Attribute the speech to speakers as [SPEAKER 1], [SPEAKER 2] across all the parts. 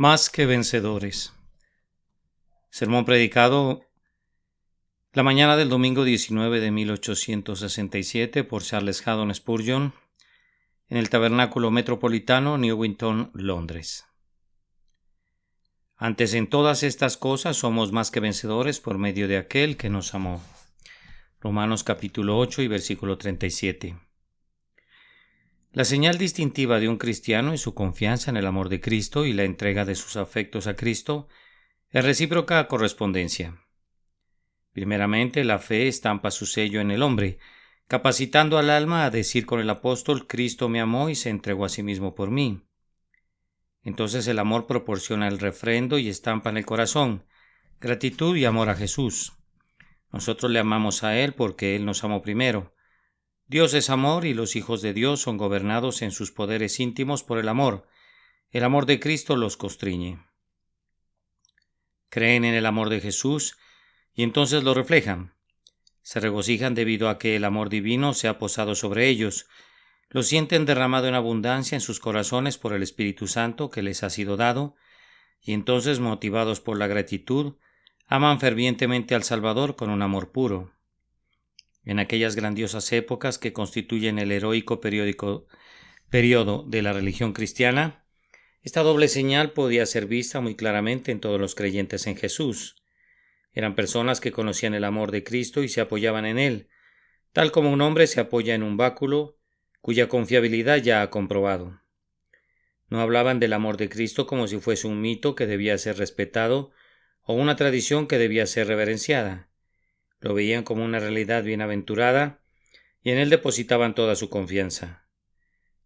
[SPEAKER 1] Más que vencedores. Sermón predicado la mañana del domingo 19 de 1867 por Charles Haddon Spurgeon en el Tabernáculo Metropolitano, Newington, Londres. Antes en todas estas cosas somos más que vencedores por medio de aquel que nos amó. Romanos capítulo 8 y versículo 37. La señal distintiva de un cristiano es su confianza en el amor de Cristo y la entrega de sus afectos a Cristo es recíproca correspondencia. Primeramente, la fe estampa su sello en el hombre, capacitando al alma a decir con el apóstol: Cristo me amó y se entregó a sí mismo por mí. Entonces el amor proporciona el refrendo y estampa en el corazón gratitud y amor a Jesús. Nosotros le amamos a Él porque Él nos amó primero. Dios es amor y los hijos de Dios son gobernados en sus poderes íntimos por el amor. El amor de Cristo los constriñe. Creen en el amor de Jesús y entonces lo reflejan. Se regocijan debido a que el amor divino se ha posado sobre ellos. Lo sienten derramado en abundancia en sus corazones por el Espíritu Santo que les ha sido dado, y entonces, motivados por la gratitud, aman fervientemente al Salvador con un amor puro. En aquellas grandiosas épocas que constituyen el heroico periodo de la religión cristiana, esta doble señal podía ser vista muy claramente en todos los creyentes en Jesús. Eran personas que conocían el amor de Cristo y se apoyaban en él, tal como un hombre se apoya en un báculo cuya confiabilidad ya ha comprobado. No hablaban del amor de Cristo como si fuese un mito que debía ser respetado o una tradición que debía ser reverenciada. Lo veían como una realidad bienaventurada y en él depositaban toda su confianza.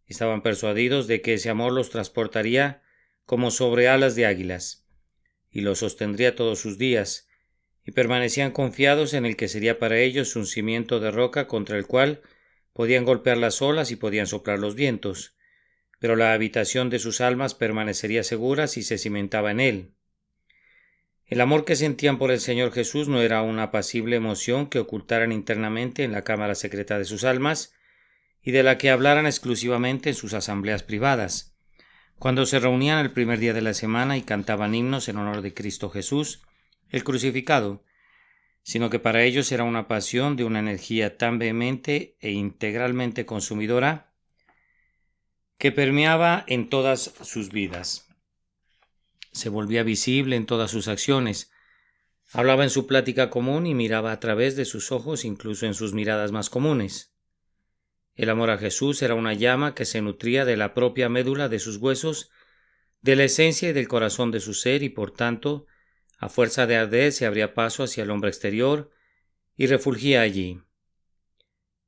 [SPEAKER 1] Estaban persuadidos de que ese amor los transportaría como sobre alas de águilas y los sostendría todos sus días, y permanecían confiados en el que sería para ellos un cimiento de roca contra el cual podían golpear las olas y podían soplar los vientos, pero la habitación de sus almas permanecería segura si se cimentaba en él. El amor que sentían por el Señor Jesús no era una apacible emoción que ocultaran internamente en la cámara secreta de sus almas y de la que hablaran exclusivamente en sus asambleas privadas, cuando se reunían el primer día de la semana y cantaban himnos en honor de Cristo Jesús, el crucificado, sino que para ellos era una pasión de una energía tan vehemente e integralmente consumidora que permeaba en todas sus vidas. Se volvía visible en todas sus acciones. Hablaba en su plática común y miraba a través de sus ojos, incluso en sus miradas más comunes. El amor a Jesús era una llama que se nutría de la propia médula de sus huesos, de la esencia y del corazón de su ser, y por tanto, a fuerza de arder, se abría paso hacia el hombre exterior y refulgía allí.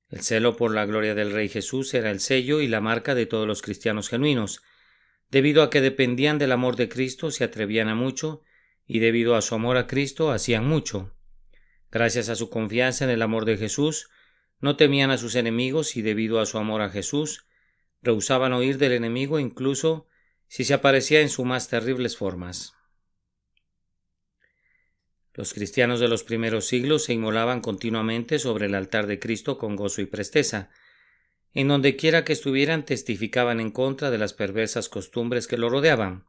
[SPEAKER 1] El celo por la gloria del Rey Jesús era el sello y la marca de todos los cristianos genuinos. Debido a que dependían del amor de Cristo, se atrevían a mucho, y debido a su amor a Cristo, hacían mucho. Gracias a su confianza en el amor de Jesús, no temían a sus enemigos, y debido a su amor a Jesús, rehusaban oír del enemigo incluso si se aparecía en sus más terribles formas. Los cristianos de los primeros siglos se inmolaban continuamente sobre el altar de Cristo con gozo y presteza. En donde quiera que estuvieran, testificaban en contra de las perversas costumbres que lo rodeaban.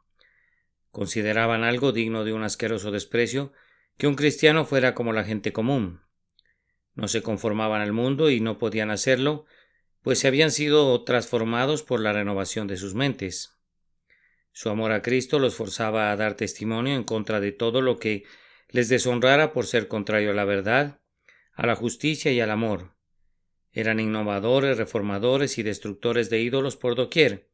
[SPEAKER 1] Consideraban algo digno de un asqueroso desprecio que un cristiano fuera como la gente común. No se conformaban al mundo y no podían hacerlo, pues se habían sido transformados por la renovación de sus mentes. Su amor a Cristo los forzaba a dar testimonio en contra de todo lo que les deshonrara por ser contrario a la verdad, a la justicia y al amor. Eran innovadores, reformadores y destructores de ídolos por doquier.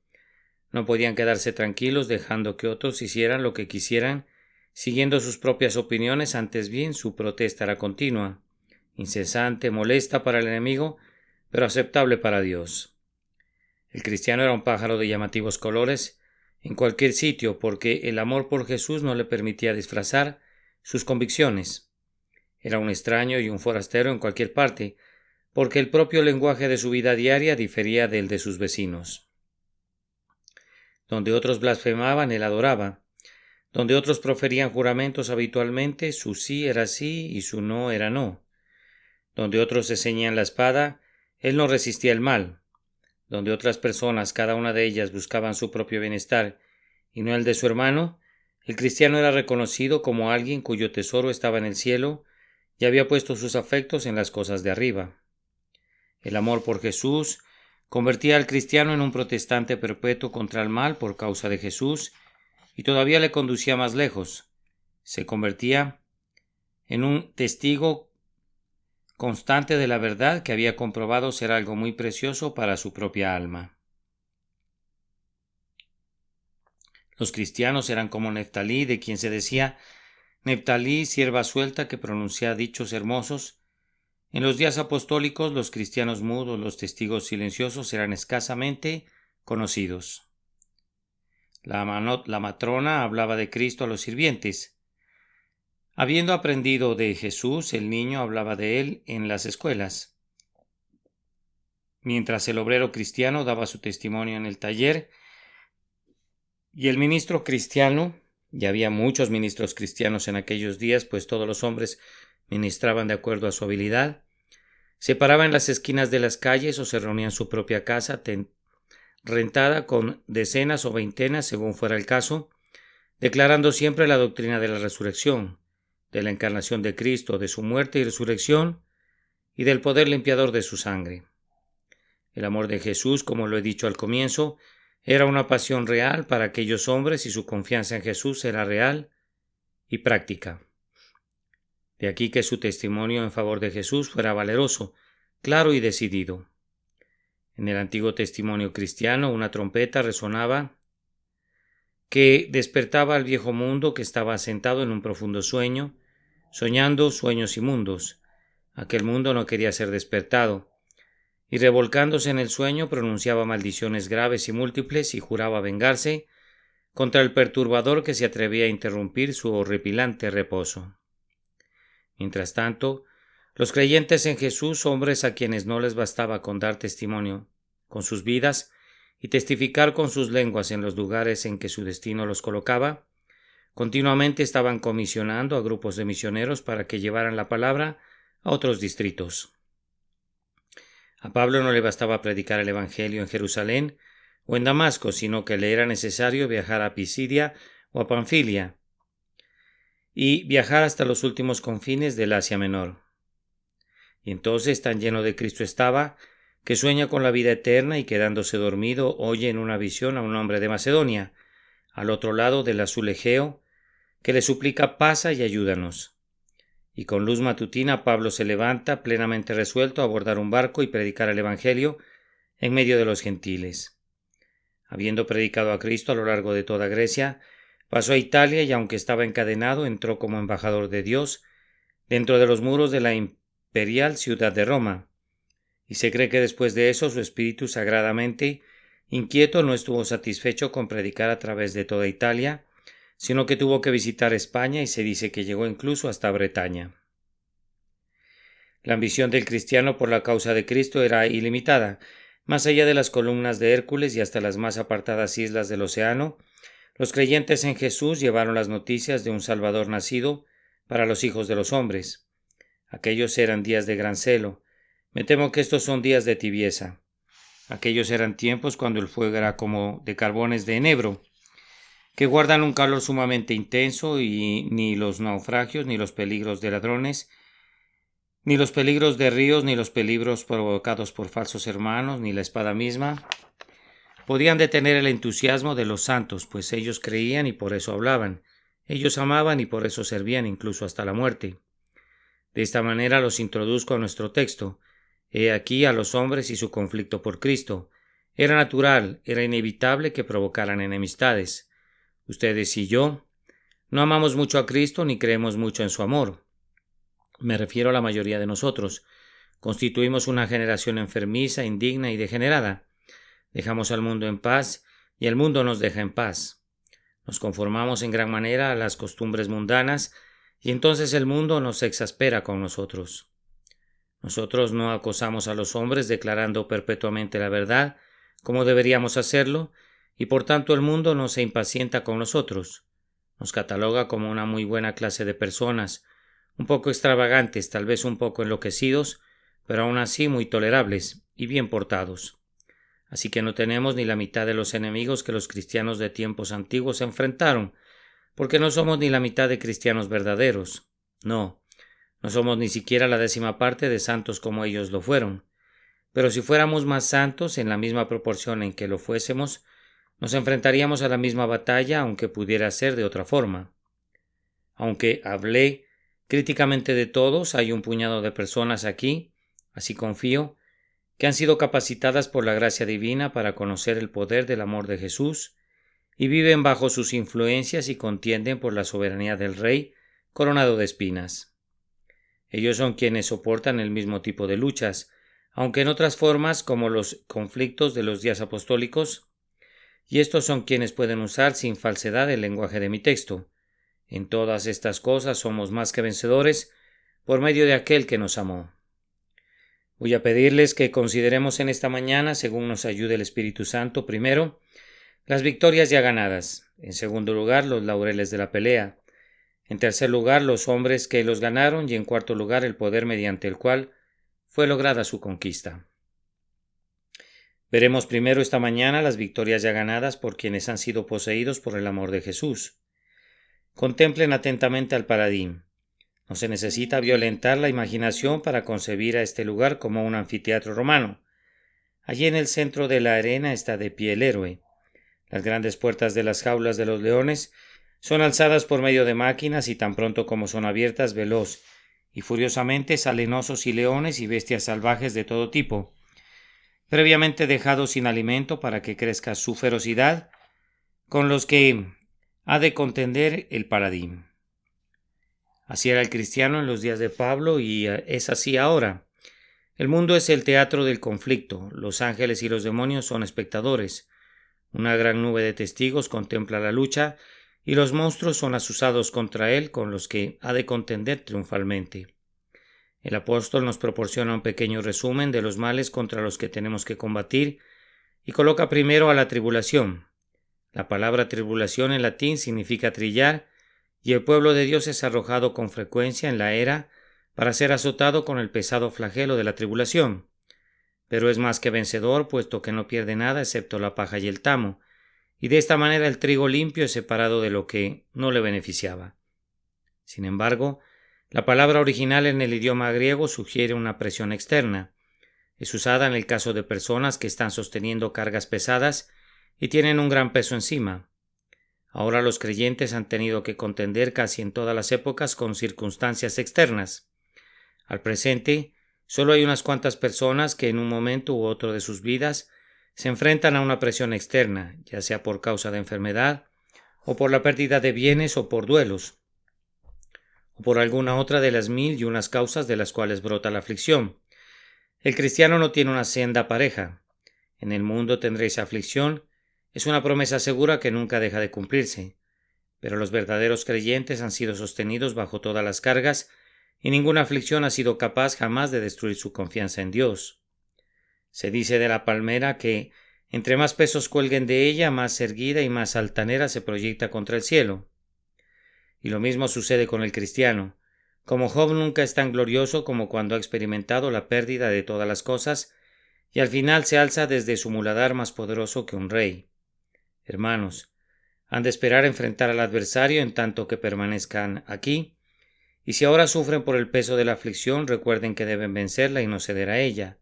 [SPEAKER 1] No podían quedarse tranquilos dejando que otros hicieran lo que quisieran, siguiendo sus propias opiniones, antes bien su protesta era continua, incesante, molesta para el enemigo, pero aceptable para Dios. El cristiano era un pájaro de llamativos colores en cualquier sitio, porque el amor por Jesús no le permitía disfrazar sus convicciones. Era un extraño y un forastero en cualquier parte, porque el propio lenguaje de su vida diaria difería del de sus vecinos. Donde otros blasfemaban, él adoraba. Donde otros proferían juramentos habitualmente, su sí era sí y su no era no. Donde otros se ceñían la espada, él no resistía el mal. Donde otras personas, cada una de ellas, buscaban su propio bienestar y no el de su hermano, El cristiano era reconocido como alguien cuyo tesoro estaba en el cielo y había puesto sus afectos en las cosas de arriba. El amor por Jesús convertía al cristiano en un protestante perpetuo contra el mal por causa de Jesús y todavía le conducía más lejos. Se convertía en un testigo constante de la verdad que había comprobado ser algo muy precioso para su propia alma. Los cristianos eran como Neftalí, de quien se decía: Neftalí, sierva suelta que pronuncia dichos hermosos. En los días apostólicos, los cristianos mudos, los testigos silenciosos, eran escasamente conocidos. La matrona hablaba de Cristo a los sirvientes. Habiendo aprendido de Jesús, el niño hablaba de él en las escuelas, mientras el obrero cristiano daba su testimonio en el taller, y el ministro cristiano, y había muchos ministros cristianos en aquellos días, pues todos los hombres ministraban de acuerdo a su habilidad, se paraba en las esquinas de las calles o se reunía en su propia casa, rentada con decenas o veintenas, según fuera el caso, declarando siempre la doctrina de la resurrección, de la encarnación de Cristo, de su muerte y resurrección, y del poder limpiador de su sangre. El amor de Jesús, como lo he dicho al comienzo, era una pasión real para aquellos hombres y su confianza en Jesús era real y práctica. De aquí que su testimonio en favor de Jesús fuera valeroso, claro y decidido. En el antiguo testimonio cristiano, una trompeta resonaba que despertaba al viejo mundo que estaba asentado en un profundo sueño, soñando sueños inmundos. Aquel mundo no quería ser despertado, y revolcándose en el sueño pronunciaba maldiciones graves y múltiples y juraba vengarse contra el perturbador que se atrevía a interrumpir su horripilante reposo. Mientras tanto, los creyentes en Jesús, hombres a quienes no les bastaba con dar testimonio con sus vidas y testificar con sus lenguas en los lugares en que su destino los colocaba, continuamente estaban comisionando a grupos de misioneros para que llevaran la palabra a otros distritos. A Pablo no le bastaba predicar el Evangelio en Jerusalén o en Damasco, sino que le era necesario viajar a Pisidia o a Panfilia y viajar hasta los últimos confines del Asia Menor. Y entonces tan lleno de Cristo estaba, que sueña con la vida eterna y quedándose dormido oye en una visión a un hombre de Macedonia, al otro lado del azul Egeo, que le suplica: pasa y ayúdanos. Y con luz matutina Pablo se levanta, plenamente resuelto a abordar un barco y predicar el Evangelio en medio de los gentiles. Habiendo predicado a Cristo a lo largo de toda Grecia, pasó a Italia y, aunque estaba encadenado, entró como embajador de Dios dentro de los muros de la imperial ciudad de Roma. Y se cree que después de eso su espíritu, sagradamente inquieto, no estuvo satisfecho con predicar a través de toda Italia, sino que tuvo que visitar España y se dice que llegó incluso hasta Bretaña. La ambición del cristiano por la causa de Cristo era ilimitada. Más allá de las columnas de Hércules y hasta las más apartadas islas del océano, los creyentes en Jesús llevaron las noticias de un Salvador nacido para los hijos de los hombres. Aquellos eran días de gran celo. Me temo que estos son días de tibieza. Aquellos eran tiempos cuando el fuego era como de carbones de enebro, que guardan un calor sumamente intenso, y ni los naufragios, ni los peligros de ladrones, ni los peligros de ríos, ni los peligros provocados por falsos hermanos, ni la espada misma, podían detener el entusiasmo de los santos, pues ellos creían y por eso hablaban, ellos amaban y por eso servían incluso hasta la muerte. De esta manera los introduzco a nuestro texto. He aquí a los hombres y su conflicto por Cristo. Era natural, era inevitable que provocaran enemistades. Ustedes y yo no amamos mucho a Cristo ni creemos mucho en su amor. Me refiero a la mayoría de nosotros. Constituimos una generación enfermiza, indigna y degenerada. Dejamos al mundo en paz y el mundo nos deja en paz. Nos conformamos en gran manera a las costumbres mundanas y entonces el mundo nos exaspera con nosotros. Nosotros no acosamos a los hombres declarando perpetuamente la verdad como deberíamos hacerlo, y por tanto el mundo no se impacienta con nosotros. Nos cataloga como una muy buena clase de personas, un poco extravagantes, tal vez un poco enloquecidos, pero aún así muy tolerables y bien portados. Así que no tenemos ni la mitad de los enemigos que los cristianos de tiempos antiguos enfrentaron, porque no somos ni la mitad de cristianos verdaderos. No somos ni siquiera la 10ª parte de santos como ellos lo fueron. Pero si fuéramos más santos en la misma proporción en que lo fuésemos, nos enfrentaríamos a la misma batalla, aunque pudiera ser de otra forma. Aunque hablé críticamente de todos, hay un puñado de personas aquí, así confío, que han sido capacitadas por la gracia divina para conocer el poder del amor de Jesús y viven bajo sus influencias y contienden por la soberanía del Rey coronado de espinas. Ellos son quienes soportan el mismo tipo de luchas, aunque en otras formas como los conflictos de los días apostólicos, y estos son quienes pueden usar sin falsedad el lenguaje de mi texto. En todas estas cosas somos más que vencedores por medio de aquel que nos amó. Voy a pedirles que consideremos en esta mañana, según nos ayude el Espíritu Santo, primero, las victorias ya ganadas, en segundo lugar, los laureles de la pelea, en tercer lugar, los hombres que los ganaron y en cuarto lugar, el poder mediante el cual fue lograda su conquista. Veremos primero esta mañana las victorias ya ganadas por quienes han sido poseídos por el amor de Jesús. Contemplen atentamente al paladín. No se necesita violentar la imaginación para concebir a este lugar como un anfiteatro romano. Allí en el centro de la arena está de pie el héroe. Las grandes puertas de las jaulas de los leones son alzadas por medio de máquinas y tan pronto como son abiertas veloz y furiosamente salen osos y leones y bestias salvajes de todo tipo, previamente dejados sin alimento para que crezca su ferocidad, con los que ha de contender el paladín. Así era el cristiano en los días de Pablo y es así ahora. El mundo es el teatro del conflicto, los ángeles y los demonios son espectadores. Una gran nube de testigos contempla la lucha y los monstruos son azuzados contra él con los que ha de contender triunfalmente. El apóstol nos proporciona un pequeño resumen de los males contra los que tenemos que combatir y coloca primero a la tribulación. La palabra tribulación en latín significa trillar y el pueblo de Dios es arrojado con frecuencia en la era para ser azotado con el pesado flagelo de la tribulación. Pero es más que vencedor, puesto que no pierde nada excepto la paja y el tamo, y de esta manera el trigo limpio es separado de lo que no le beneficiaba. Sin embargo, la palabra original en el idioma griego sugiere una presión externa. Es usada en el caso de personas que están sosteniendo cargas pesadas y tienen un gran peso encima. Ahora los creyentes han tenido que contender casi en todas las épocas con circunstancias externas. Al presente, solo hay unas cuantas personas que en un momento u otro de sus vidas se enfrentan a una presión externa, ya sea por causa de enfermedad, o por la pérdida de bienes o por duelos, o por alguna otra de las 1001 causas de las cuales brota la aflicción. El cristiano no tiene una senda pareja. En el mundo tendréis aflicción, es una promesa segura que nunca deja de cumplirse, pero los verdaderos creyentes han sido sostenidos bajo todas las cargas y ninguna aflicción ha sido capaz jamás de destruir su confianza en Dios. Se dice de la palmera que entre más pesos cuelguen de ella, más erguida y más altanera se proyecta contra el cielo. Y lo mismo sucede con el cristiano. Como Job nunca es tan glorioso como cuando ha experimentado la pérdida de todas las cosas y al final se alza desde su muladar más poderoso que un rey. Hermanos, han de esperar enfrentar al adversario en tanto que permanezcan aquí, y si ahora sufren por el peso de la aflicción, recuerden que deben vencerla y no ceder a ella.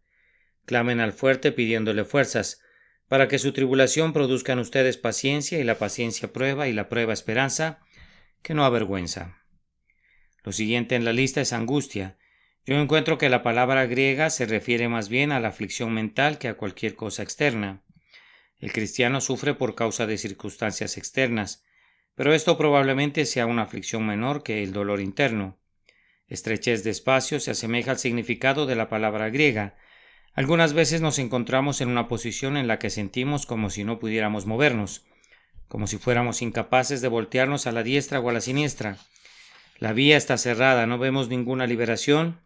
[SPEAKER 1] Clamen al fuerte pidiéndole fuerzas, para que su tribulación produzca en ustedes paciencia, y la paciencia prueba, y la prueba esperanza, que no avergüenza. Lo siguiente en la lista es angustia. Yo encuentro que la palabra griega se refiere más bien a la aflicción mental que a cualquier cosa externa. El cristiano sufre por causa de circunstancias externas, pero esto probablemente sea una aflicción menor que el dolor interno. Estrechez de espacio se asemeja al significado de la palabra griega. Algunas veces nos encontramos en una posición en la que sentimos como si no pudiéramos movernos, como si fuéramos incapaces de voltearnos a la diestra o a la siniestra. La vía está cerrada, no vemos ninguna liberación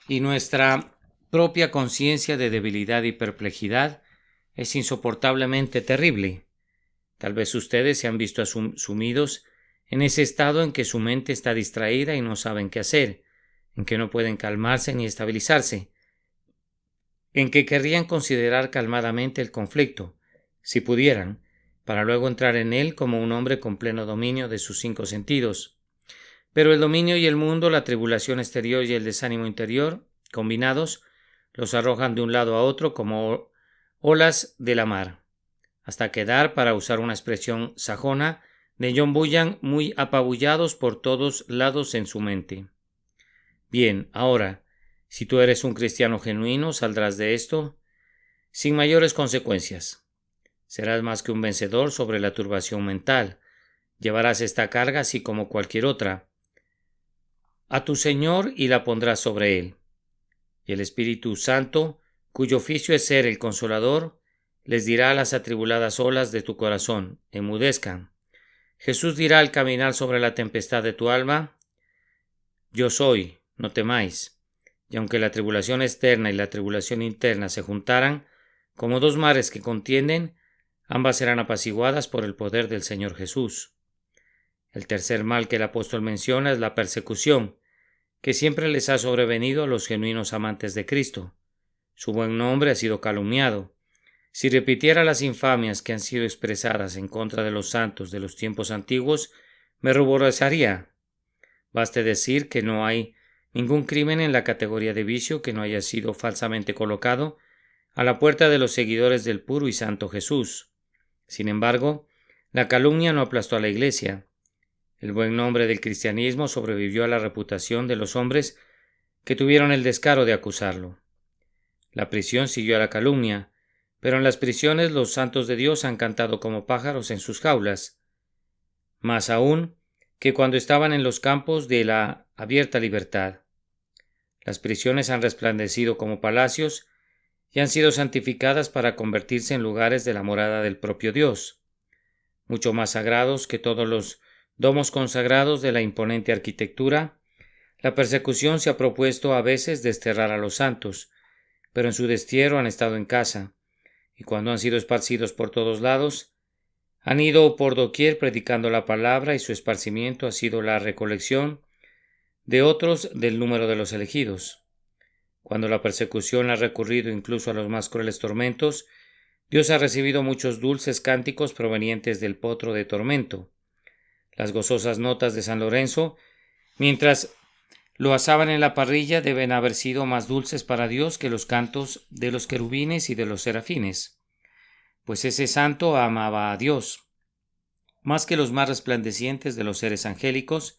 [SPEAKER 1] y nuestra propia conciencia de debilidad y perplejidad es insoportablemente terrible. Tal vez ustedes se han visto sumidos en ese estado en que su mente está distraída y no saben qué hacer, en que no pueden calmarse ni estabilizarse, en que querrían considerar calmadamente el conflicto, si pudieran, para luego entrar en él como un hombre con pleno dominio de sus 5 sentidos. Pero el dominio y el mundo, la tribulación exterior y el desánimo interior, combinados, los arrojan de un lado a otro como olas de la mar, hasta quedar, para usar una expresión sajona, de John Bunyan, muy apabullados por todos lados en su mente. Bien, ahora, si tú eres un cristiano genuino, saldrás de esto sin mayores consecuencias. Serás más que un vencedor sobre la turbación mental. Llevarás esta carga así como cualquier otra a tu Señor y la pondrás sobre él. Y el Espíritu Santo, cuyo oficio es ser el Consolador, les dirá a las atribuladas olas de tu corazón: enmudezcan. Jesús dirá al caminar sobre la tempestad de tu alma: yo soy, no temáis. Y aunque la tribulación externa y la tribulación interna se juntaran como dos mares que contienden, ambas serán apaciguadas por el poder del Señor Jesús. El tercer mal que el apóstol menciona es la persecución, que siempre les ha sobrevenido a los genuinos amantes de Cristo. Su buen nombre ha sido calumniado. Si repitiera las infamias que han sido expresadas en contra de los santos de los tiempos antiguos, me ruborizaría. Baste decir que no hay ningún crimen en la categoría de vicio que no haya sido falsamente colocado a la puerta de los seguidores del puro y santo Jesús. Sin embargo, la calumnia no aplastó a la Iglesia. El buen nombre del cristianismo sobrevivió a la reputación de los hombres que tuvieron el descaro de acusarlo. La prisión siguió a la calumnia, pero en las prisiones los santos de Dios han cantado como pájaros en sus jaulas, más aún que cuando estaban en los campos de la abierta libertad. Las prisiones han resplandecido como palacios y han sido santificadas para convertirse en lugares de la morada del propio Dios, mucho más sagrados que todos los domos consagrados de la imponente arquitectura. La persecución se ha propuesto a veces desterrar a los santos, pero en su destierro han estado en casa, y cuando han sido esparcidos por todos lados, han ido por doquier predicando la palabra, y su esparcimiento ha sido la recolección de otros del número de los elegidos. Cuando la persecución ha recurrido incluso a los más crueles tormentos, Dios ha recibido muchos dulces cánticos provenientes del potro de tormento. Las gozosas notas de San Lorenzo, mientras lo asaban en la parrilla, deben haber sido más dulces para Dios que los cantos de los querubines y de los serafines, pues ese santo amaba a Dios más que los más resplandecientes de los seres angélicos,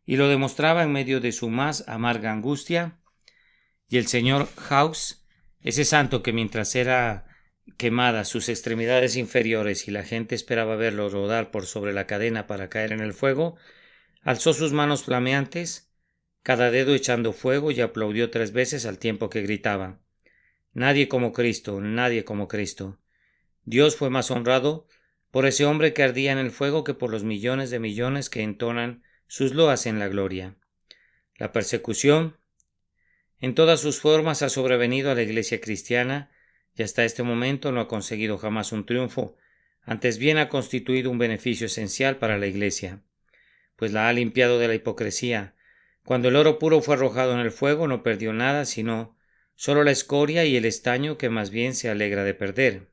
[SPEAKER 1] y lo demostraba en medio de su más amarga angustia. Y el señor House, ese santo que mientras era quemadas sus extremidades inferiores y la gente esperaba verlo rodar por sobre la cadena para caer en el fuego, alzó sus manos flameantes, cada dedo echando fuego, y aplaudió 3 veces al tiempo que gritaba: nadie como Cristo, nadie como Cristo. Dios fue más honrado por ese hombre que ardía en el fuego que por los millones de millones que entonan sus loas en la gloria. La persecución en todas sus formas ha sobrevenido a la Iglesia cristiana, y hasta este momento no ha conseguido jamás un triunfo, antes bien ha constituido un beneficio esencial para la Iglesia, pues la ha limpiado de la hipocresía. Cuando el oro puro fue arrojado en el fuego, no perdió nada, sino solo la escoria y el estaño, que más bien se alegra de perder.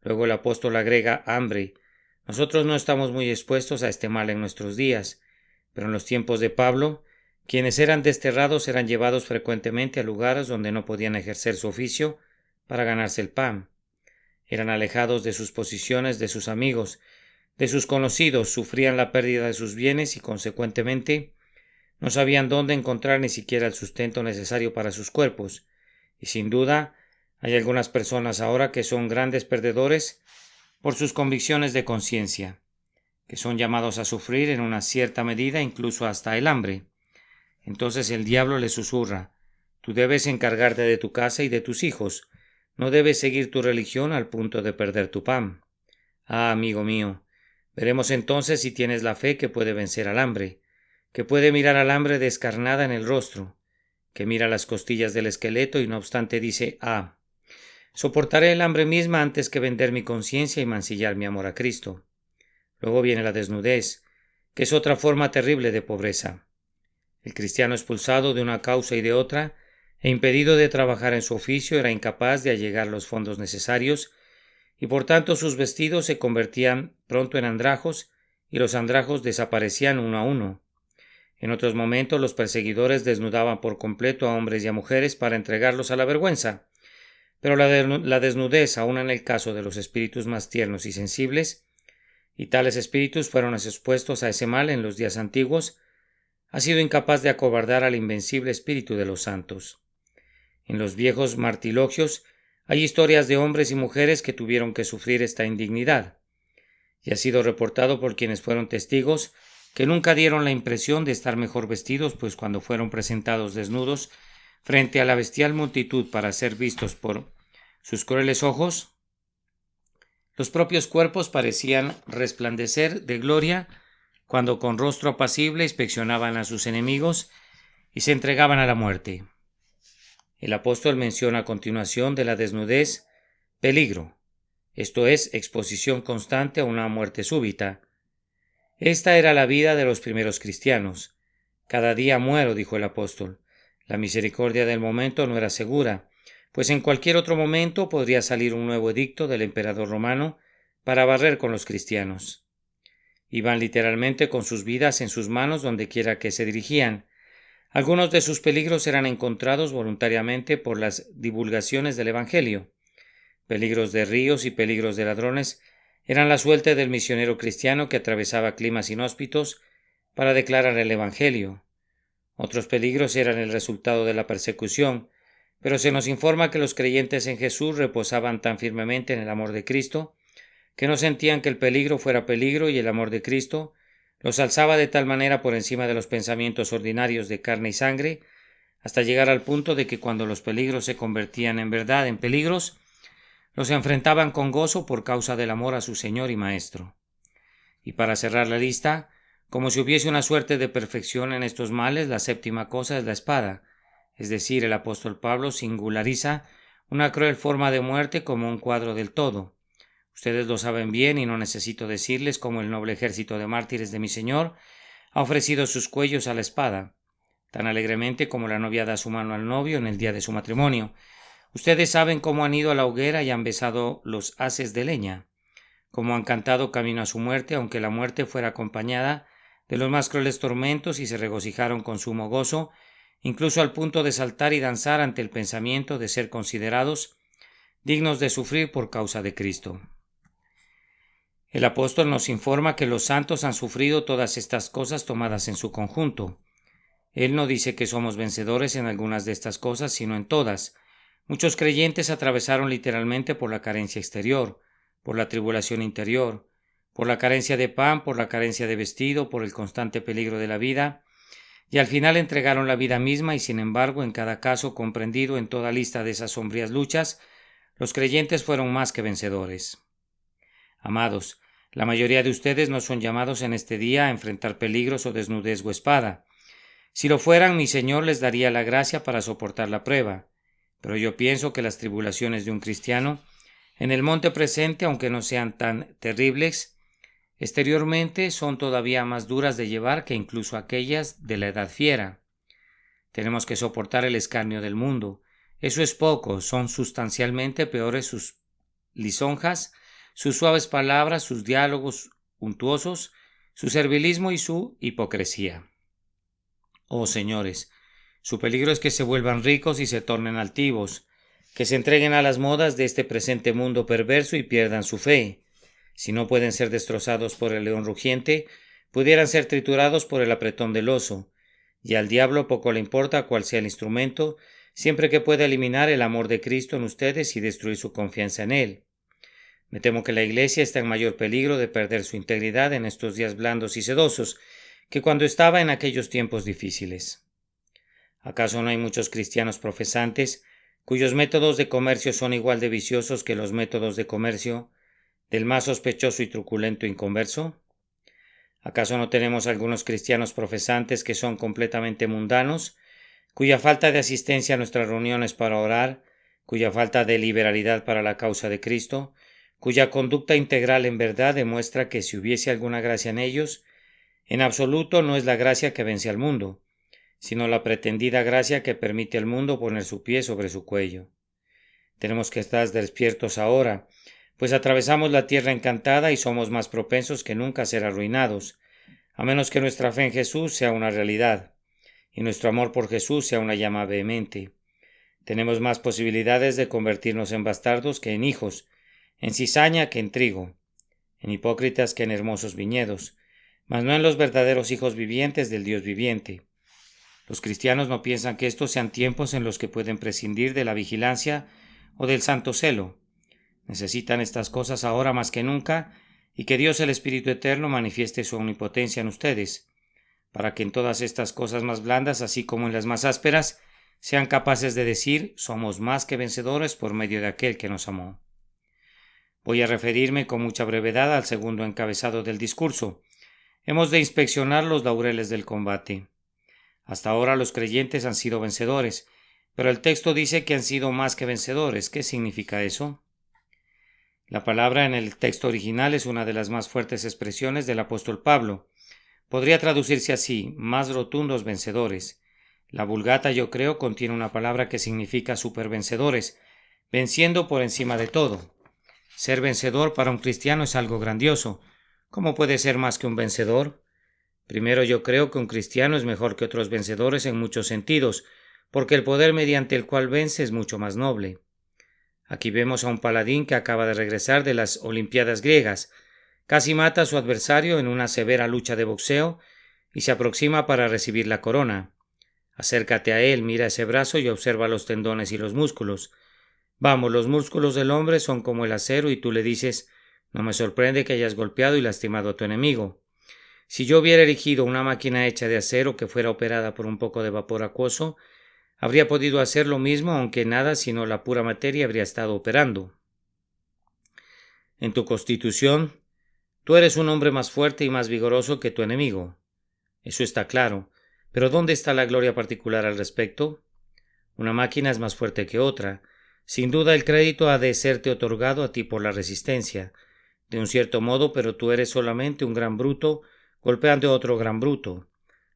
[SPEAKER 1] Luego el apóstol agrega: hambre. Nosotros no estamos muy expuestos a este mal en nuestros días, pero en los tiempos de Pablo, quienes eran desterrados eran llevados frecuentemente a lugares donde no podían ejercer su oficio para ganarse el pan. Eran alejados de sus posiciones, de sus amigos, de sus conocidos, sufrían la pérdida de sus bienes y, consecuentemente, no sabían dónde encontrar ni siquiera el sustento necesario para sus cuerpos. Y sin duda, hay algunas personas ahora que son grandes perdedores por sus convicciones de conciencia, que son llamados a sufrir en una cierta medida incluso hasta el hambre. Entonces el diablo les susurra: tú debes encargarte de tu casa y de tus hijos, no debes seguir tu religión al punto de perder tu pan. Ah, amigo mío, veremos entonces si tienes la fe que puede vencer al hambre, que puede mirar al hambre descarnada en el rostro, que mira las costillas del esqueleto y no obstante dice: soportaré el hambre misma antes que vender mi conciencia y mancillar mi amor a Cristo. Luego viene la desnudez, que es otra forma terrible de pobreza. El cristiano, expulsado de una causa y de otra, e impedido de trabajar en su oficio, era incapaz de allegar los fondos necesarios, y por tanto sus vestidos se convertían pronto en andrajos, y los andrajos desaparecían uno a uno. En otros momentos los perseguidores desnudaban por completo a hombres y a mujeres para entregarlos a la vergüenza. Pero la desnudez, aun en el caso de los espíritus más tiernos y sensibles, y tales espíritus fueron expuestos a ese mal en los días antiguos, ha sido incapaz de acobardar al invencible espíritu de los santos. En los viejos martirologios hay historias de hombres y mujeres que tuvieron que sufrir esta indignidad, y ha sido reportado por quienes fueron testigos que nunca dieron la impresión de estar mejor vestidos, pues cuando fueron presentados desnudos frente a la bestial multitud para ser vistos por sus crueles ojos, los propios cuerpos parecían resplandecer de gloria cuando con rostro apacible inspeccionaban a sus enemigos y se entregaban a la muerte. El apóstol menciona a continuación de la desnudez peligro, esto es, exposición constante a una muerte súbita. Esta era la vida de los primeros cristianos. Cada día muero, dijo el apóstol. La misericordia del momento no era segura, pues en cualquier otro momento podría salir un nuevo edicto del emperador romano para barrer con los cristianos. Iban literalmente con sus vidas en sus manos donde quiera que se dirigían. Algunos de sus peligros eran encontrados voluntariamente por las divulgaciones del Evangelio. Peligros de ríos y peligros de ladrones eran la suerte del misionero cristiano que atravesaba climas inhóspitos para declarar el Evangelio. Otros peligros eran el resultado de la persecución, pero se nos informa que los creyentes en Jesús reposaban tan firmemente en el amor de Cristo que no sentían que el peligro fuera peligro, y el amor de Cristo los alzaba de tal manera por encima de los pensamientos ordinarios de carne y sangre, hasta llegar al punto de que cuando los peligros se convertían en verdad en peligros, los enfrentaban con gozo por causa del amor a su Señor y Maestro. Y para cerrar la lista, como si hubiese una suerte de perfección en estos males, la séptima cosa es la espada, es decir, el apóstol Pablo singulariza una cruel forma de muerte como un cuadro del todo. Ustedes lo saben bien y no necesito decirles cómo el noble ejército de mártires de mi Señor ha ofrecido sus cuellos a la espada, tan alegremente como la novia da su mano al novio en el día de su matrimonio. Ustedes saben cómo han ido a la hoguera y han besado los haces de leña, cómo han cantado camino a su muerte, aunque la muerte fuera acompañada de los más crueles tormentos, y se regocijaron con sumo gozo, incluso al punto de saltar y danzar ante el pensamiento de ser considerados dignos de sufrir por causa de Cristo. El apóstol nos informa que los santos han sufrido todas estas cosas tomadas en su conjunto. Él no dice que somos vencedores en algunas de estas cosas, sino en todas. Muchos creyentes atravesaron literalmente por la carencia exterior, por la tribulación interior, por la carencia de pan, por la carencia de vestido, por el constante peligro de la vida, y al final entregaron la vida misma, y sin embargo, en cada caso comprendido en toda lista de esas sombrías luchas, los creyentes fueron más que vencedores. Amados, la mayoría de ustedes no son llamados en este día a enfrentar peligros o desnudez o espada. Si lo fueran, mi Señor les daría la gracia para soportar la prueba, pero yo pienso que las tribulaciones de un cristiano en el monte presente, aunque no sean tan terribles, exteriormente son todavía más duras de llevar que incluso aquellas de la edad fiera. Tenemos que soportar el escarnio del mundo. Eso es poco, son sustancialmente peores sus lisonjas, sus suaves palabras, sus diálogos untuosos, su servilismo y su hipocresía. Oh señores, su peligro es que se vuelvan ricos y se tornen altivos, que se entreguen a las modas de este presente mundo perverso y pierdan su fe. Si no pueden ser destrozados por el león rugiente, pudieran ser triturados por el apretón del oso, y al diablo poco le importa cuál sea el instrumento, siempre que pueda eliminar el amor de Cristo en ustedes y destruir su confianza en Él. Me temo que la Iglesia está en mayor peligro de perder su integridad en estos días blandos y sedosos que cuando estaba en aquellos tiempos difíciles. ¿Acaso no hay muchos cristianos profesantes cuyos métodos de comercio son igual de viciosos que los métodos de comercio del más sospechoso y truculento inconverso? ¿Acaso no tenemos algunos cristianos profesantes que son completamente mundanos, cuya falta de asistencia a nuestras reuniones para orar, cuya falta de liberalidad para la causa de Cristo, cuya conducta integral en verdad demuestra que si hubiese alguna gracia en ellos, en absoluto no es la gracia que vence al mundo, sino la pretendida gracia que permite al mundo poner su pie sobre su cuello? Tenemos que estar despiertos ahora, pues atravesamos la tierra encantada y somos más propensos que nunca a ser arruinados, a menos que nuestra fe en Jesús sea una realidad y nuestro amor por Jesús sea una llama vehemente. Tenemos más posibilidades de convertirnos en bastardos que en hijos, en cizaña que en trigo, en hipócritas que en hermosos viñedos, mas no en los verdaderos hijos vivientes del Dios viviente. Los cristianos no piensan que estos sean tiempos en los que pueden prescindir de la vigilancia o del santo celo. Necesitan estas cosas ahora más que nunca, y que Dios el Espíritu Eterno manifieste su omnipotencia en ustedes, para que en todas estas cosas más blandas, así como en las más ásperas, sean capaces de decir: somos más que vencedores por medio de aquel que nos amó. Voy a referirme con mucha brevedad al segundo encabezado del discurso. Hemos de inspeccionar los laureles del combate. Hasta ahora los creyentes han sido vencedores, pero el texto dice que han sido más que vencedores. ¿Qué significa eso? La palabra en el texto original es una de las más fuertes expresiones del apóstol Pablo. Podría traducirse así: más rotundos vencedores. La Vulgata, yo creo, contiene una palabra que significa supervencedores, venciendo por encima de todo. Ser vencedor para un cristiano es algo grandioso. ¿Cómo puede ser más que un vencedor? Primero, yo creo que un cristiano es mejor que otros vencedores en muchos sentidos, porque el poder mediante el cual vence es mucho más noble. Aquí vemos a un paladín que acaba de regresar de las Olimpiadas griegas. Casi mata a su adversario en una severa lucha de boxeo y se aproxima para recibir la corona. Acércate a él, mira ese brazo y observa los tendones y los músculos. Vamos, los músculos del hombre son como el acero y tú le dices: no me sorprende que hayas golpeado y lastimado a tu enemigo. Si yo hubiera erigido una máquina hecha de acero que fuera operada por un poco de vapor acuoso, habría podido hacer lo mismo, aunque nada sino la pura materia habría estado operando. En tu constitución, tú eres un hombre más fuerte y más vigoroso que tu enemigo. Eso está claro, pero ¿dónde está la gloria particular al respecto? Una máquina es más fuerte que otra. Sin duda el crédito ha de serte otorgado a ti por la resistencia, de un cierto modo, pero tú eres solamente un gran bruto golpeando a otro gran bruto.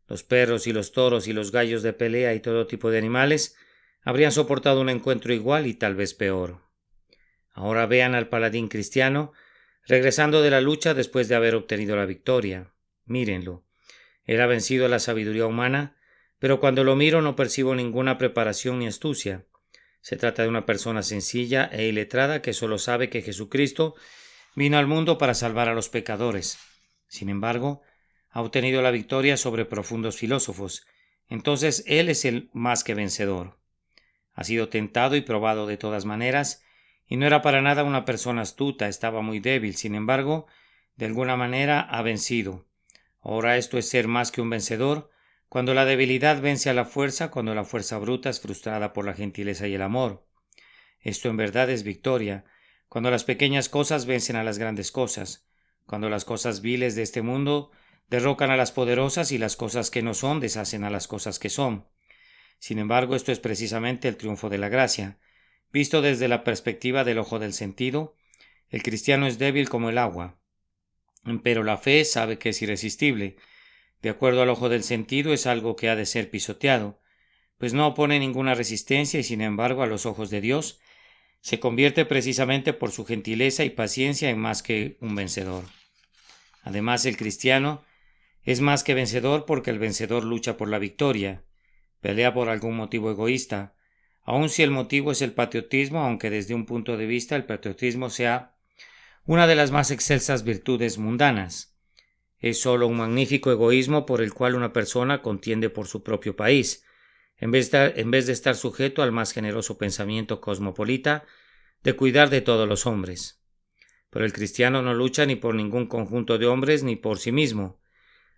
[SPEAKER 1] Los perros y los toros y los gallos de pelea y todo tipo de animales habrían soportado un encuentro igual y tal vez peor. Ahora vean al paladín cristiano regresando de la lucha después de haber obtenido la victoria. Mírenlo. Él ha vencido a la sabiduría humana, pero cuando lo miro no percibo ninguna preparación ni astucia. Se trata de una persona sencilla e iletrada que solo sabe que Jesucristo vino al mundo para salvar a los pecadores. Sin embargo, ha obtenido la victoria sobre profundos filósofos. Entonces él es el más que vencedor. Ha sido tentado y probado de todas maneras, y no era para nada una persona astuta, estaba muy débil. Sin embargo, de alguna manera ha vencido. Ahora esto es ser más que un vencedor, cuando la debilidad vence a la fuerza, cuando la fuerza bruta es frustrada por la gentileza y el amor. Esto en verdad es victoria, cuando las pequeñas cosas vencen a las grandes cosas, cuando las cosas viles de este mundo derrocan a las poderosas y las cosas que no son deshacen a las cosas que son. Sin embargo, esto es precisamente el triunfo de la gracia. Visto desde la perspectiva del ojo del sentido, el cristiano es débil como el agua, pero la fe sabe que es irresistible. De acuerdo al ojo del sentido, es algo que ha de ser pisoteado, pues no opone ninguna resistencia y sin embargo a los ojos de Dios se convierte precisamente por su gentileza y paciencia en más que un vencedor. Además, el cristiano es más que vencedor porque el vencedor lucha por la victoria, pelea por algún motivo egoísta, aun si el motivo es el patriotismo, aunque desde un punto de vista el patriotismo sea una de las más excelsas virtudes mundanas. Es sólo un magnífico egoísmo por el cual una persona contiende por su propio país, en vez de estar sujeto al más generoso pensamiento cosmopolita de cuidar de todos los hombres. Pero el cristiano no lucha ni por ningún conjunto de hombres ni por sí mismo.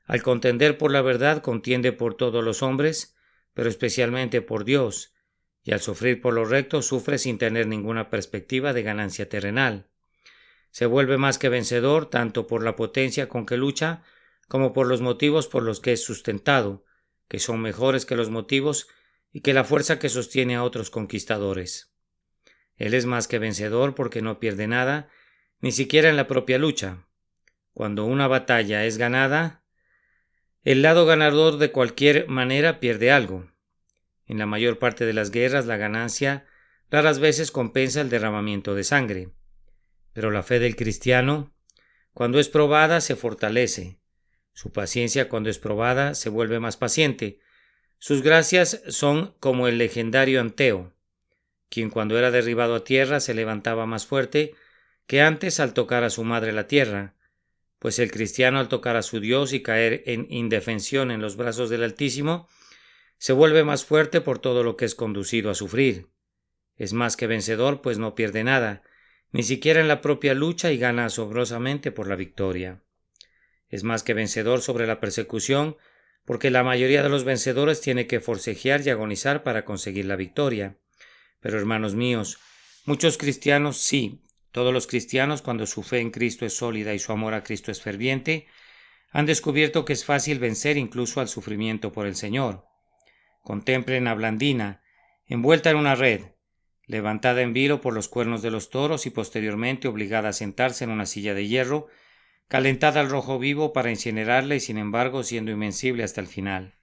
[SPEAKER 1] Al contender por la verdad contiende por todos los hombres, pero especialmente por Dios, y al sufrir por lo recto sufre sin tener ninguna perspectiva de ganancia terrenal. Se vuelve más que vencedor tanto por la potencia con que lucha como por los motivos por los que es sustentado, que son mejores que los motivos y que la fuerza que sostiene a otros conquistadores. Él es más que vencedor porque no pierde nada, ni siquiera en la propia lucha. Cuando una batalla es ganada, el lado ganador de cualquier manera pierde algo. En la mayor parte de las guerras la ganancia raras veces compensa el derramamiento de sangre. Pero la fe del cristiano, cuando es probada, se fortalece. Su paciencia, cuando es probada, se vuelve más paciente. Sus gracias son como el legendario Anteo, quien cuando era derribado a tierra se levantaba más fuerte que antes al tocar a su madre la tierra, pues el cristiano al tocar a su Dios y caer en indefensión en los brazos del Altísimo, se vuelve más fuerte por todo lo que es conducido a sufrir. Es más que vencedor, pues no pierde nada, ni siquiera en la propia lucha, y gana asombrosamente por la victoria. Es más que vencedor sobre la persecución, porque la mayoría de los vencedores tiene que forcejear y agonizar para conseguir la victoria. Pero hermanos míos, muchos cristianos, sí, todos los cristianos, cuando su fe en Cristo es sólida y su amor a Cristo es ferviente, han descubierto que es fácil vencer incluso al sufrimiento por el Señor. Contemplen a Blandina, envuelta en una red, levantada en vilo por los cuernos de los toros y posteriormente obligada a sentarse en una silla de hierro, calentada al rojo vivo para incinerarla y sin embargo siendo invencible hasta el final.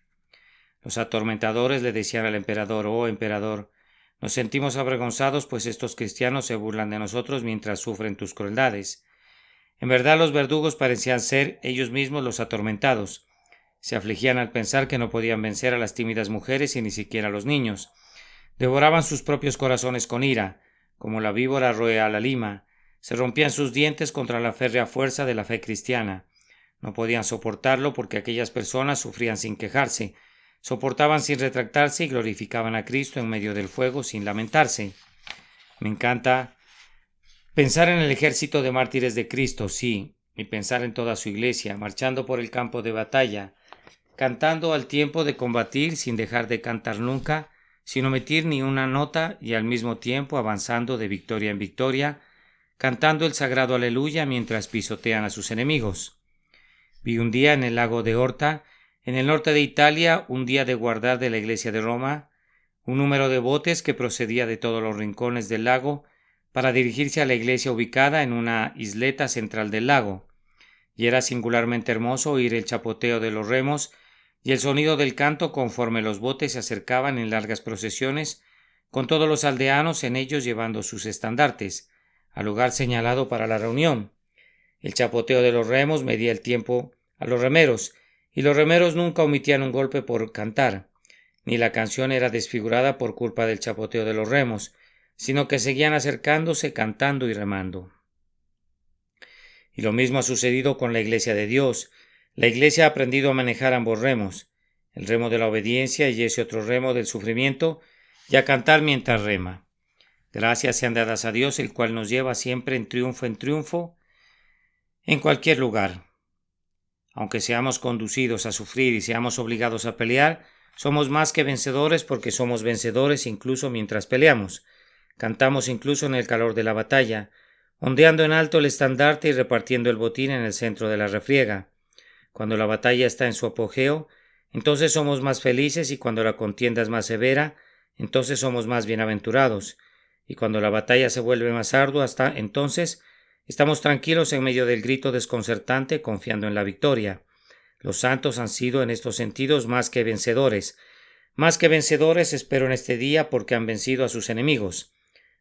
[SPEAKER 1] Los atormentadores le decían al emperador: «Oh emperador, nos sentimos avergonzados, pues estos cristianos se burlan de nosotros mientras sufren tus crueldades». En verdad los verdugos parecían ser ellos mismos los atormentados. Se afligían al pensar que no podían vencer a las tímidas mujeres y ni siquiera a los niños. Devoraban sus propios corazones con ira, como la víbora roe a la lima. Se rompían sus dientes contra la férrea fuerza de la fe cristiana. No podían soportarlo porque aquellas personas sufrían sin quejarse, soportaban sin retractarse y glorificaban a Cristo en medio del fuego sin lamentarse. Me encanta pensar en el ejército de mártires de Cristo, sí, y pensar en toda su iglesia, marchando por el campo de batalla, cantando al tiempo de combatir sin dejar de cantar nunca, sin omitir ni una nota y al mismo tiempo avanzando de victoria en victoria, cantando el sagrado aleluya mientras pisotean a sus enemigos. Vi un día en el lago de Horta, en el norte de Italia, un día de guardar de la iglesia de Roma, un número de botes que procedía de todos los rincones del lago para dirigirse a la iglesia ubicada en una isleta central del lago, y era singularmente hermoso oír el chapoteo de los remos y el sonido del canto conforme los botes se acercaban en largas procesiones, con todos los aldeanos en ellos llevando sus estandartes, al lugar señalado para la reunión. El chapoteo de los remos medía el tiempo a los remeros, y los remeros nunca omitían un golpe por cantar, ni la canción era desfigurada por culpa del chapoteo de los remos, sino que seguían acercándose, cantando y remando. Y lo mismo ha sucedido con la Iglesia de Dios. La Iglesia ha aprendido a manejar ambos remos, el remo de la obediencia y ese otro remo del sufrimiento, y a cantar mientras rema. Gracias sean dadas a Dios, el cual nos lleva siempre en triunfo, en cualquier lugar. Aunque seamos conducidos a sufrir y seamos obligados a pelear, somos más que vencedores porque somos vencedores incluso mientras peleamos. Cantamos incluso en el calor de la batalla, ondeando en alto el estandarte y repartiendo el botín en el centro de la refriega. Cuando la batalla está en su apogeo, entonces somos más felices, y cuando la contienda es más severa, entonces somos más bienaventurados. Y cuando la batalla se vuelve más ardua, hasta entonces estamos tranquilos en medio del grito desconcertante, confiando en la victoria. Los santos han sido en estos sentidos más que vencedores. Más que vencedores espero en este día porque han vencido a sus enemigos,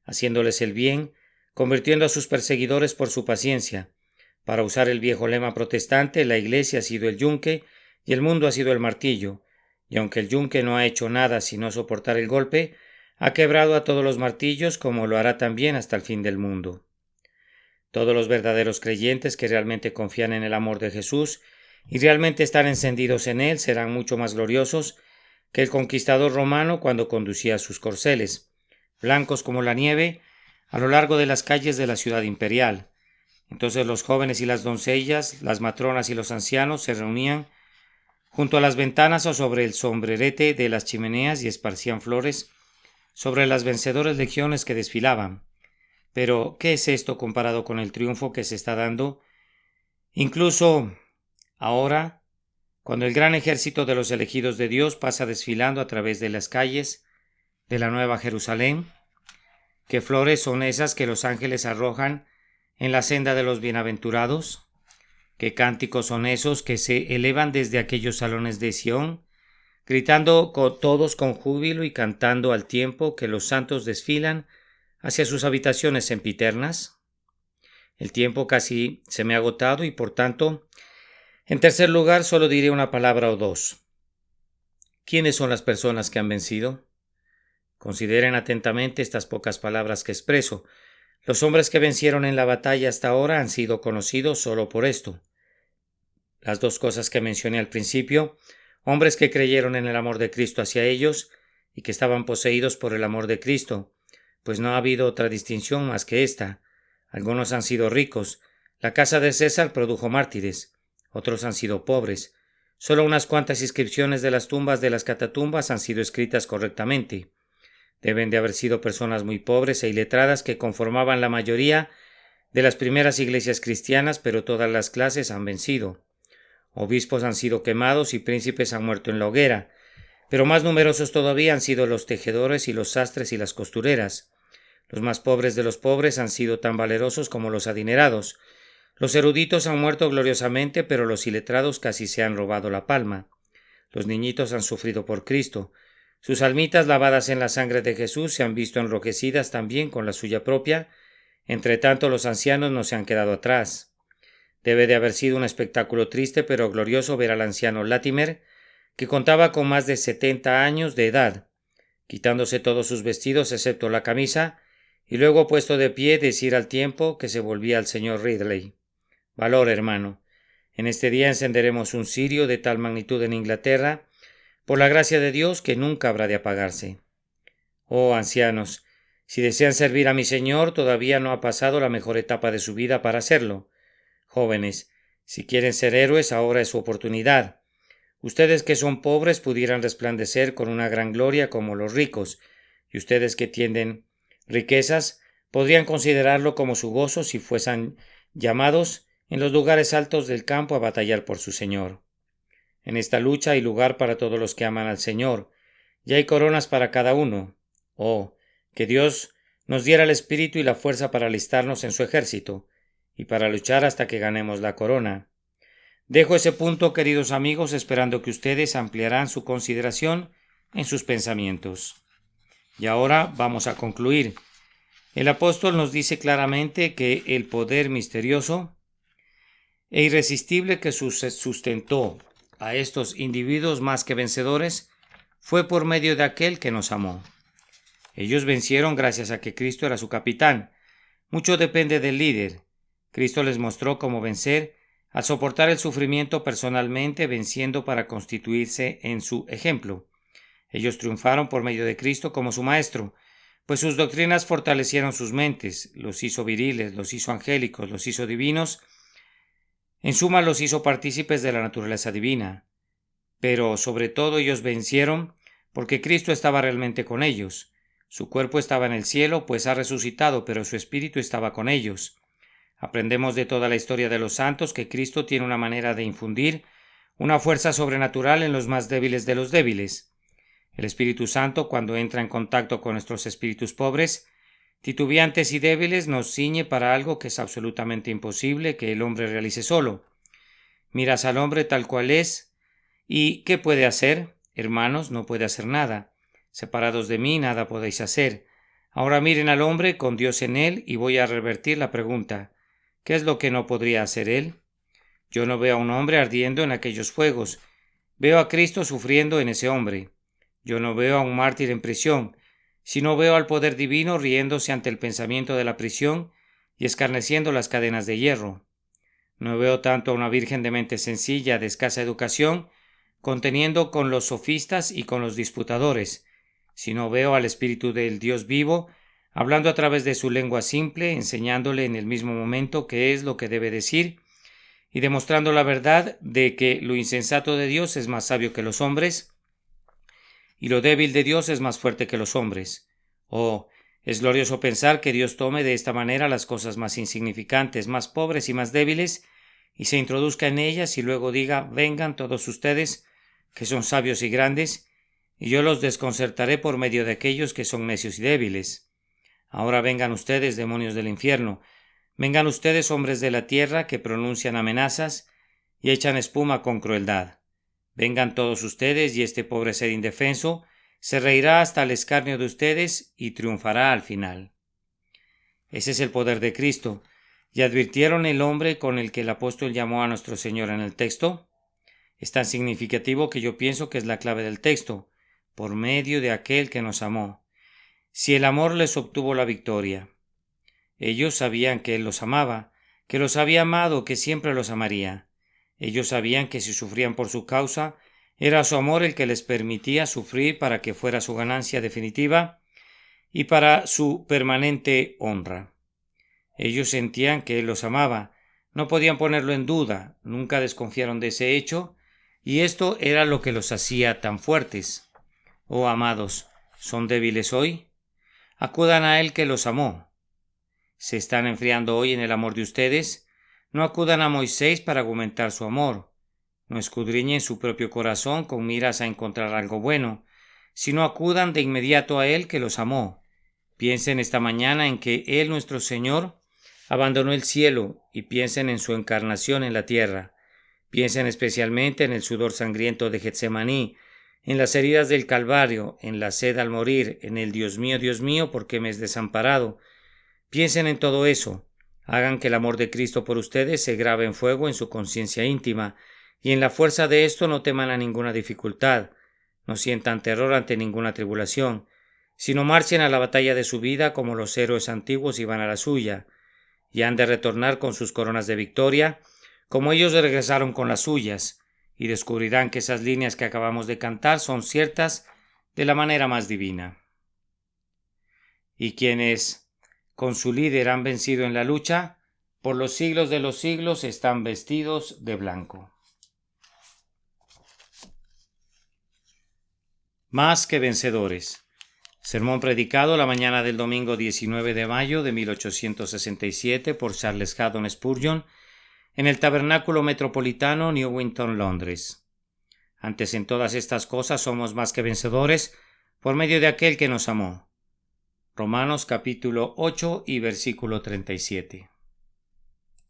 [SPEAKER 1] haciéndoles el bien, convirtiendo a sus perseguidores por su paciencia. Para usar el viejo lema protestante, la Iglesia ha sido el yunque y el mundo ha sido el martillo, y aunque el yunque no ha hecho nada sino soportar el golpe, ha quebrado a todos los martillos, como lo hará también hasta el fin del mundo. Todos los verdaderos creyentes que realmente confían en el amor de Jesús y realmente están encendidos en él serán mucho más gloriosos que el conquistador romano cuando conducía sus corceles, blancos como la nieve, a lo largo de las calles de la ciudad imperial. Entonces los jóvenes y las doncellas, las matronas y los ancianos se reunían junto a las ventanas o sobre el sombrerete de las chimeneas y esparcían flores sobre las vencedoras legiones que desfilaban. Pero, ¿qué es esto comparado con el triunfo que se está dando? Incluso ahora, cuando el gran ejército de los elegidos de Dios pasa desfilando a través de las calles de la Nueva Jerusalén, ¿qué flores son esas que los ángeles arrojan en la senda de los bienaventurados? ¿Qué cánticos son esos que se elevan desde aquellos salones de Sión, gritando todos con júbilo y cantando al tiempo que los santos desfilan hacia sus habitaciones sempiternas? El tiempo casi se me ha agotado y por tanto, en tercer lugar, solo diré una palabra o dos. ¿Quiénes son las personas que han vencido? Consideren atentamente estas pocas palabras que expreso. Los hombres que vencieron en la batalla hasta ahora han sido conocidos solo por esto. Las dos cosas que mencioné al principio, hombres que creyeron en el amor de Cristo hacia ellos y que estaban poseídos por el amor de Cristo, pues no ha habido otra distinción más que esta. Algunos han sido ricos, la casa de César produjo mártires, otros han sido pobres. Solo unas cuantas inscripciones de las tumbas de las catatumbas han sido escritas correctamente. Deben de haber sido personas muy pobres e iletradas que conformaban la mayoría de las primeras iglesias cristianas, pero todas las clases han vencido. Obispos han sido quemados y príncipes han muerto en la hoguera, pero más numerosos todavía han sido los tejedores y los sastres y las costureras. Los más pobres de los pobres han sido tan valerosos como los adinerados. Los eruditos han muerto gloriosamente, pero los iletrados casi se han robado la palma. Los niñitos han sufrido por Cristo. Sus almitas lavadas en la sangre de Jesús se han visto enrojecidas también con la suya propia. Entre tanto, los ancianos no se han quedado atrás. Debe de haber sido un espectáculo triste pero glorioso ver al anciano Latimer, que contaba con más de 70 años de edad, quitándose todos sus vestidos excepto la camisa, y luego puesto de pie decir al tiempo que se volvía al señor Ridley: Valor, hermano. En este día encenderemos un cirio de tal magnitud en Inglaterra, por la gracia de Dios, que nunca habrá de apagarse. Oh, ancianos, si desean servir a mi Señor, todavía no ha pasado la mejor etapa de su vida para hacerlo. Jóvenes, si quieren ser héroes, ahora es su oportunidad. Ustedes que son pobres pudieran resplandecer con una gran gloria como los ricos, y ustedes que tienen riquezas podrían considerarlo como su gozo si fuesen llamados en los lugares altos del campo a batallar por su Señor. En esta lucha hay lugar para todos los que aman al Señor, y hay coronas para cada uno. Oh, que Dios nos diera el espíritu y la fuerza para alistarnos en su ejército, y para luchar hasta que ganemos la corona. Dejo ese punto, queridos amigos, esperando que ustedes ampliarán su consideración en sus pensamientos. Y ahora vamos a concluir. El apóstol nos dice claramente que el poder misterioso e irresistible que sustentó a estos individuos más que vencedores fue por medio de aquel que nos amó. Ellos vencieron gracias a que Cristo era su capitán. Mucho depende del líder. Cristo les mostró cómo vencer al soportar el sufrimiento personalmente, venciendo para constituirse en su ejemplo. Ellos triunfaron por medio de Cristo como su maestro, pues sus doctrinas fortalecieron sus mentes, los hizo viriles, los hizo angélicos, los hizo divinos. En suma, los hizo partícipes de la naturaleza divina. Pero sobre todo ellos vencieron porque Cristo estaba realmente con ellos. Su cuerpo estaba en el cielo, pues ha resucitado, pero su espíritu estaba con ellos. Aprendemos de toda la historia de los santos que Cristo tiene una manera de infundir una fuerza sobrenatural en los más débiles de los débiles. El Espíritu Santo, cuando entra en contacto con nuestros espíritus pobres, titubeantes y débiles, nos ciñe para algo que es absolutamente imposible que el hombre realice solo. Miras al hombre tal cual es, ¿y qué puede hacer? Hermanos, no puede hacer nada. Separados de mí, nada podéis hacer. Ahora miren al hombre con Dios en él y voy a revertir la pregunta. ¿Qué es lo que no podría hacer él? Yo no veo a un hombre ardiendo en aquellos fuegos. Veo a Cristo sufriendo en ese hombre. Yo no veo a un mártir en prisión, sino veo al poder divino riéndose ante el pensamiento de la prisión y escarneciendo las cadenas de hierro. No veo tanto a una virgen de mente sencilla, de escasa educación, conteniendo con los sofistas y con los disputadores, sino veo al Espíritu del Dios vivo, hablando a través de su lengua simple, enseñándole en el mismo momento qué es lo que debe decir, y demostrando la verdad de que lo insensato de Dios es más sabio que los hombres, y lo débil de Dios es más fuerte que los hombres. Oh, es glorioso pensar que Dios tome de esta manera las cosas más insignificantes, más pobres y más débiles, y se introduzca en ellas y luego diga: vengan todos ustedes, que son sabios y grandes, y yo los desconcertaré por medio de aquellos que son necios y débiles. Ahora vengan ustedes, demonios del infierno, vengan ustedes, hombres de la tierra, que pronuncian amenazas y echan espuma con crueldad. Vengan todos ustedes, y este pobre ser indefenso se reirá hasta el escarnio de ustedes y triunfará al final. Ese es el poder de Cristo. ¿Y advirtieron el hombre con el que el apóstol llamó a nuestro Señor en el texto? Es tan significativo que yo pienso que es la clave del texto, por medio de aquel que nos amó. Si el amor les obtuvo la victoria. Ellos sabían que Él los amaba, que los había amado, que siempre los amaría. Ellos sabían que si sufrían por su causa, era su amor el que les permitía sufrir para que fuera su ganancia definitiva y para su permanente honra. Ellos sentían que Él los amaba, no podían ponerlo en duda, nunca desconfiaron de ese hecho, y esto era lo que los hacía tan fuertes. Oh amados, ¿son débiles hoy? Acudan a Él que los amó. ¿Se están enfriando hoy en el amor de ustedes? No acudan a Moisés para argumentar su amor. No escudriñen su propio corazón con miras a encontrar algo bueno, sino acudan de inmediato a Él que los amó. Piensen esta mañana en que Él, nuestro Señor, abandonó el cielo y piensen en su encarnación en la tierra. Piensen especialmente en el sudor sangriento de Getsemaní, en las heridas del Calvario, en la sed al morir, en el Dios mío, ¿por qué me has desamparado? Piensen en todo eso. Hagan que el amor de Cristo por ustedes se grabe en fuego en su conciencia íntima, y en la fuerza de esto no teman a ninguna dificultad, no sientan terror ante ninguna tribulación, sino marchen a la batalla de su vida como los héroes antiguos iban a la suya, y han de retornar con sus coronas de victoria, como ellos regresaron con las suyas, y descubrirán que esas líneas que acabamos de cantar son ciertas de la manera más divina. Y quienes con su líder han vencido en la lucha, por los siglos de los siglos están vestidos de blanco. Más que vencedores. Sermón predicado la mañana del domingo 19 de mayo de 1867 por Charles Haddon Spurgeon en el Tabernáculo Metropolitano, Newington, Londres. Antes en todas estas cosas somos más que vencedores por medio de aquel que nos amó. Romanos capítulo 8 y versículo 37.